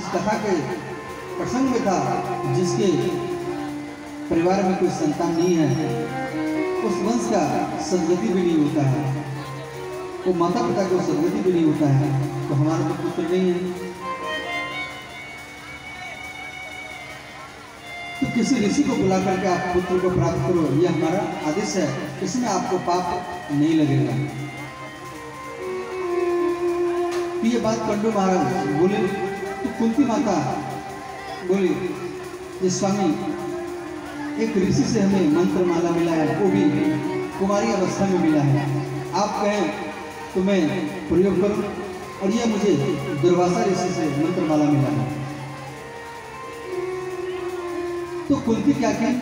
आज कथा के प्रसंग में था, जिसके परिवार में कोई संतान नहीं है, उस वंश का सदगति भी नहीं होता है, वो माता पिता को सदगति भी नहीं होता है, तो हमारा तो पुत्र नहीं है। तो किसी ऋषि को बुला करके आप पुत्र को प्राप्त करो, यह हमारा आदेश है, इसमें आपको पाप नहीं लगेगा। तो ये बात पंडु महाराज बोले, तो कुंती माता बोली, ये स्वामी एक ऋषि से हमें मंत्र माला मिला है, वो भी कुमारी अवस्था में मिला है, आप कहें तो मैं प्रयोग करूं, और यह मुझे दुर्वासा ऋषि से मंत्र माला मिला है। तो कुंती क्या की,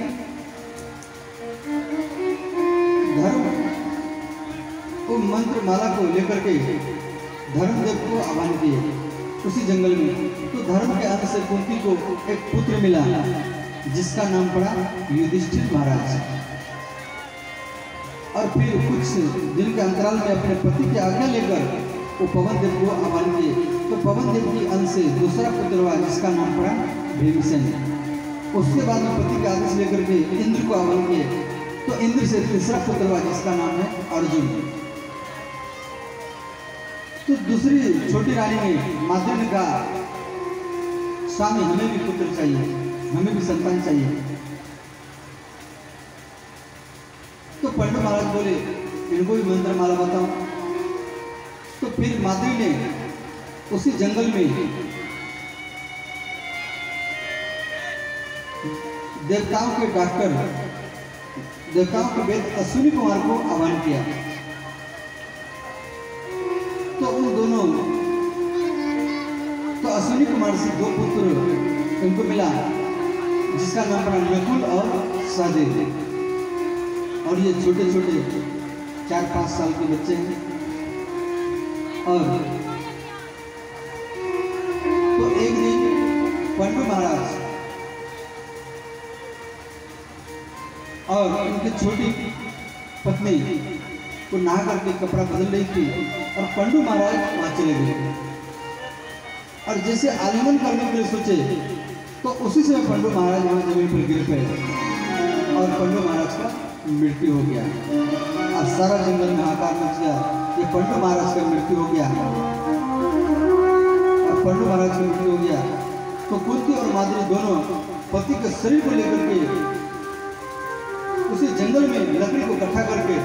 धर्म वो मंत्र माला को लेकर के धर्मदेव को आह्वान किए उसी जंगल में। तो धर्म के अंत से कुंती को एक पुत्र मिला, जिसका नाम पड़ा युधिष्ठिर महाराज। और फिर कुछ दिन के अंतराल में अपने पति की आज्ञा लेकर वो पवन देव को आह्वान किए। तो पवन देव की अंश से दूसरा पुत्र हुआ, जिसका नाम पड़ा भीमसेन। उसके बाद में पति का आदेश लेकर के इंद्र को आह्वान किए, तो इंद्र से तीसरा पुत्र हुआ, जिसका नाम है अर्जुन। तो दूसरी छोटी रानी ने माता ने कहा, स्वामी हमें भी पुत्र चाहिए, हमें भी संतान चाहिए। तो पंडित महाराज बोले, इनको भी मंत्र माला बताओ। तो फिर माद्री ने उसी जंगल में देवताओं के डॉक्टर, देवताओं के वेद अश्विनी कुमार को आह्वान किया। तो उन दोनों, तो अश्विनी कुमार से दो पुत्र उनको मिला, जिसका नाम पड़ा नकुल और सहदेव। और ये छोटे छोटे 4-5 साल के बच्चे हैं। और तो एक दिन पंडु महाराज और उनकी छोटी पत्नी को नहा करके कपड़ा बदल रही थी, और पंडु महाराज वहां चले गए। और जैसे आलिंगन करने के लिए सोचे, तो उसी समय पंडु महाराज वहां जमीन पर गिर गए और पंडु महाराज का मृत्यु हो गया। अब सारा जंगल में हाहाकार मच गया, ये पंडु महाराज का मृत्यु हो गया। और पंडु महाराज का मृत्यु हो गया तो कुंती और माद्री दोनों पति के शरीर को लेकर के उसी जंगल में लकड़ी को इकट्ठा करके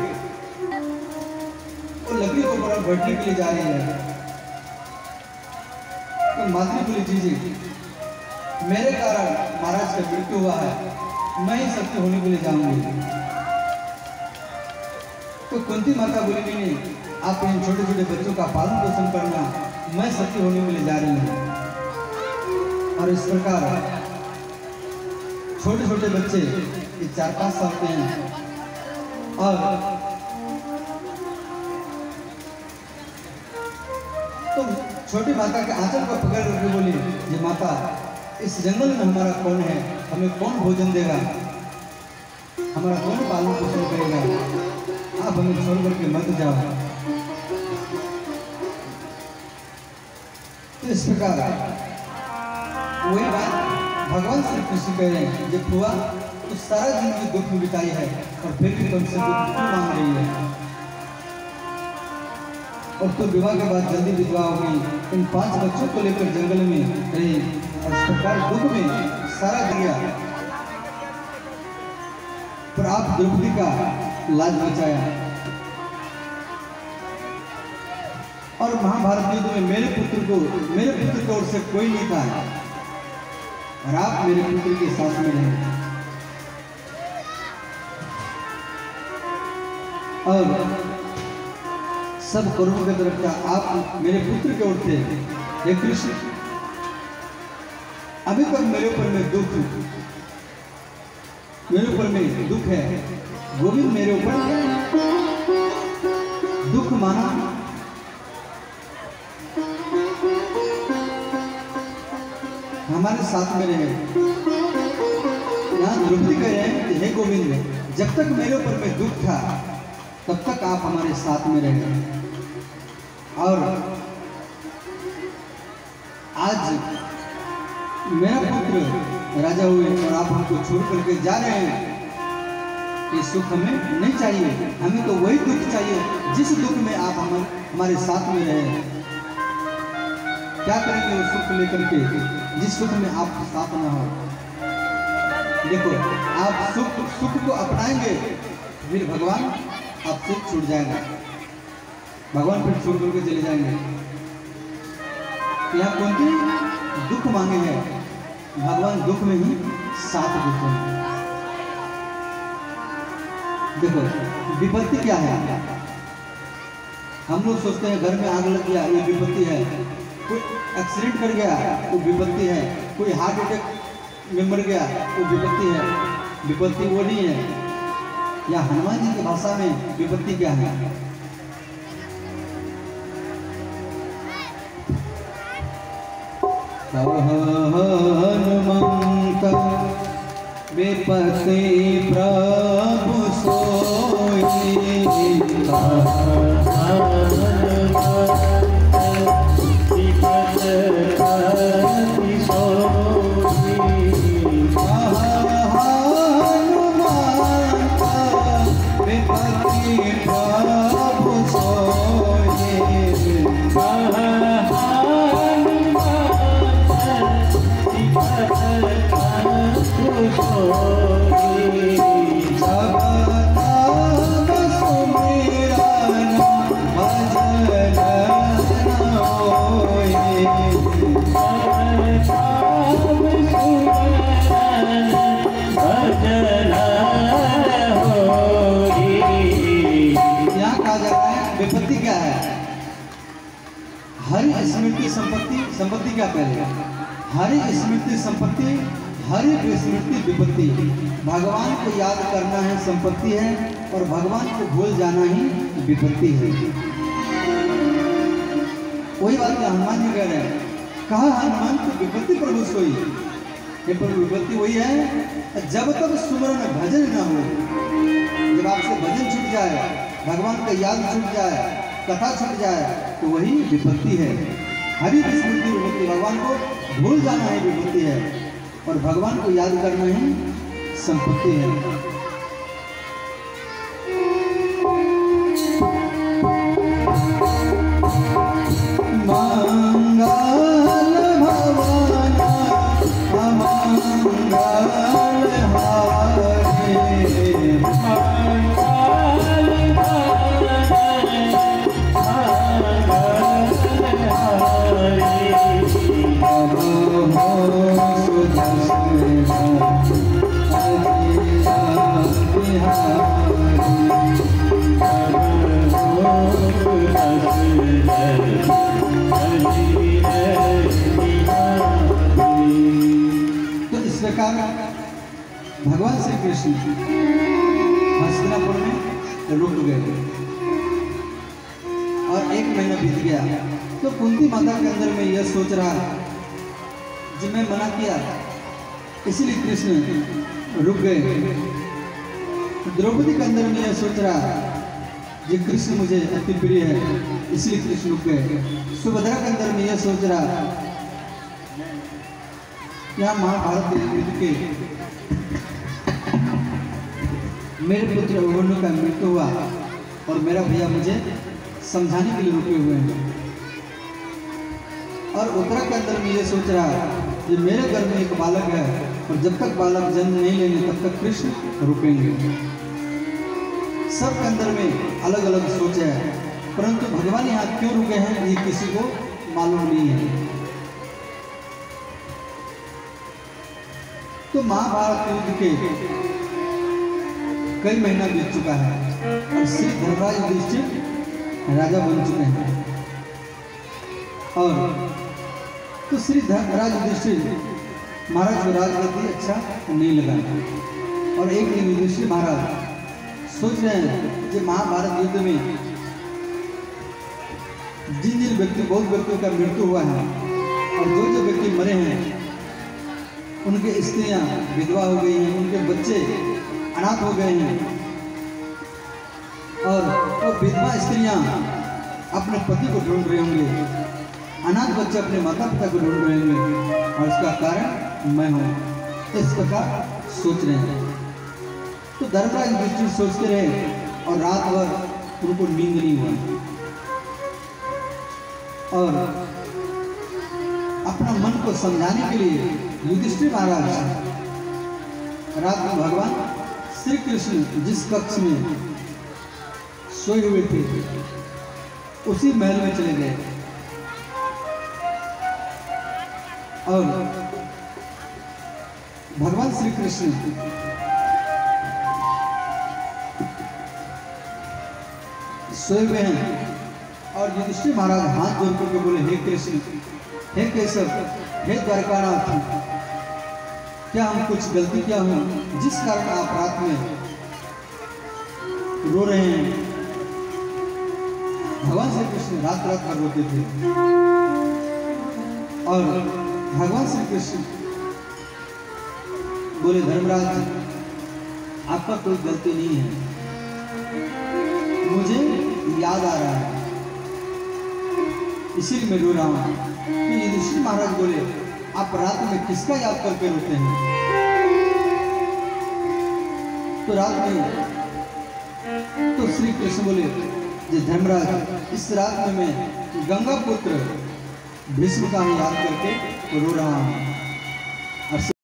और लकड़ी को बड़ा बैठने के लिए जा रहे हैं। तो माद्री बोली, जी मेरे कारण महाराज का मृत्यु हुआ है, मैं ही सत्य होने के लिए जाऊंगी। तो कुंती माता बोली, नहीं, आप इन छोटे छोटे बच्चों का पालन पोषण करना, मैं सत्य होने के लिए जा रही हूँ। और इस प्रकार छोटे छोटे बच्चे 4-5 साल के हैं, और तो छोटी माता के आंचल को पकड़ करके बोली, ये माता, इस जंगल में हमारा कौन है, हमें कौन भोजन देगा, हमारा कौन पालन पोषण करेगा, आप हमें छोड़ करके मत जाओ। तो इस प्रकार वही बात भगवान श्री कृष्ण कह रहे हैं, जब हुआ तो सारा जिंदगी दुख में बिताई है, और फिर भी तुमसे दुख क्यों मांग रही है, और तो विवाह के बाद जल्दी विधवा हो गई, इन 5 बच्चों को लेकर जंगल में रही, और इस प्रकार दुख में सारा गया, पर आप द्रौपदी का लाज बचाया। और महाभारत युद्ध में मेरे पुत्र की ओर से कोई नहीं था, और आप मेरे पुत्र के साथ में रहे। और सब कौरवों की तरफ का आप मेरे पुत्र के ओर थे। हे कृष्ण, अभी तक मेरे ऊपर में दुख है, गोविंद मेरे ऊपर दुख माना, हमारे साथ में रहे। यहाँ द्रौपदी कह रहे हैं कि हे गोविंद, जब तक मेरे ऊपर में दुख था, तब तक आप हमारे साथ में रहे, और आज मेरा पुत्र राजा हुए और आप हमको छोड़ करके जा रहे हैं, ये सुख हमें नहीं चाहिए। हमें तो वही दुख चाहिए जिस दुख में आप हमारे साथ में रहे। क्या करेंगे वो सुख लेकर के जिस सुख में आप साथ ना हो। देखो, आप सुख को अपनाएंगे, फिर भगवान आपसे छूट जाएगा, भगवान फिर छोड़ करके चले जाएंगे। यहाँ कुंती दुख मांगे हैं, भगवान दुख में ही साथ देते हैं। देखो, विपत्ति क्या है? हम लोग सोचते हैं घर में आग लग गया, ये विपत्ति है। कोई एक्सीडेंट कर गया, वो विपत्ति है। कोई हार्ट अटैक में मर गया, वो विपत्ति है। विपत्ति वो नहीं है। या हनुमान जी की भाषा में विपत्ति क्या है? हनुमंत विपत्ति प्रभु सोई, संपत्ति क्या पहले? हरि स्मृति संपत्ति, हरि स्मृति विपत्ति। भगवान को याद करना है संपत्ति है, और भगवान को भूल जाना ही विपत्ति है। वही बात हनुमान जी कह रहे हैं, कहा हनुमान को विपत्ति प्रभु सोई। ये प्रभु विपत्ति वही है जब तक सुमरन भजन न हो। जब आपसे भजन छूट जाए, भगवान का याद छूट जाए, कथा छूट जाए, तो वही विपत्ति है। हरि स्मृति विपत्ति, भगवान को भूल जाना है विपत्ति है, और भगवान को याद करना ही संपत्ति है। मंगल भवन अमंगल भगवान श्री कृष्ण हस्तिनापुर में रुक गए और 1 महीना बीत गया। तो कुंती माता के अंदर में यह सोच रहा, जब मैं मना किया इसीलिए कृष्ण रुक गए। द्रौपदी के अंदर में यह सोच रहा, ये कृष्ण मुझे अति प्रिय है, इसलिए कृष्ण रुक गए। सुभद्रा के अंदर में यह सोच रहा, यहाँ महाभारत युद्ध के मेरे पुत्र अभिमन्यु का मृत्यु हुआ और मेरा भैया मुझे समझाने के लिए रुके हुए हैं। और उत्तरा के अंदर में ये सोच रहा है कि मेरे घर में एक बालक है और जब तक बालक जन्म नहीं लेंगे तब तक कृष्ण रुकेंगे। सब के अंदर में अलग अलग सोच है, परंतु भगवान यहाँ क्यों रुके हैं ये किसी को मालूम नहीं है। तो महाभारत युद्ध के कई महीना बीत चुका है और श्री धर्मराज युधिष्ठिर राजा बन चुके हैं। और तो श्री धर्मराज युधिष्ठिर महाराज को राजगद्दी अच्छा नहीं लगा। और एक दिन युधिष्ठिर महाराज सोच रहे हैं कि महाभारत युद्ध में जिन जिन बहुत व्यक्तियों का मृत्यु हुआ है और जो व्यक्ति मरे हैं उनके स्त्रियां विधवा हो गई हैं, उनके बच्चे अनाथ हो गए हैं। और वो विधवा स्त्रियां अपने पति को ढूंढ रहे होंगे, अनाथ बच्चे अपने माता पिता को ढूंढ रहे होंगे। और इसका कारण मैं हूँ, इस प्रकार सोच रहे हैं। तो धर्मराज युधिष्ठिर सोचते रहे और रात भर उनको नींद नहीं हुआ और अपना मन को समझाने के लिए युधिष्ठिर महाराज रात में भगवान श्री कृष्ण जिस कक्ष में सोए हुए थे उसी महल में चले गए और भगवान श्री कृष्ण सोए हुए हैं और युधिष्ठिर महाराज हाथ जोड़ करके बोले, हे कृष्ण, हे केशव, हे द्वारकानाथ, क्या हम कुछ गलती किया हूं जिस कारण आप रात में रो रहे हैं? भगवान श्री कृष्ण रात रात भर रोते थे और भगवान श्री कृष्ण बोले, धर्मराज, आपका कोई गलती नहीं है, मुझे याद आ रहा है इसीलिए मैं रो रहा हूं। तो युधिष्ठिर महाराज बोले, आप रात में किसका याद करके रोते हैं? तो रात में तो श्री कृष्ण बोले, धर्मराज, इस रात में मैं गंगा पुत्र भीष्म का याद करके रो रहा हूं।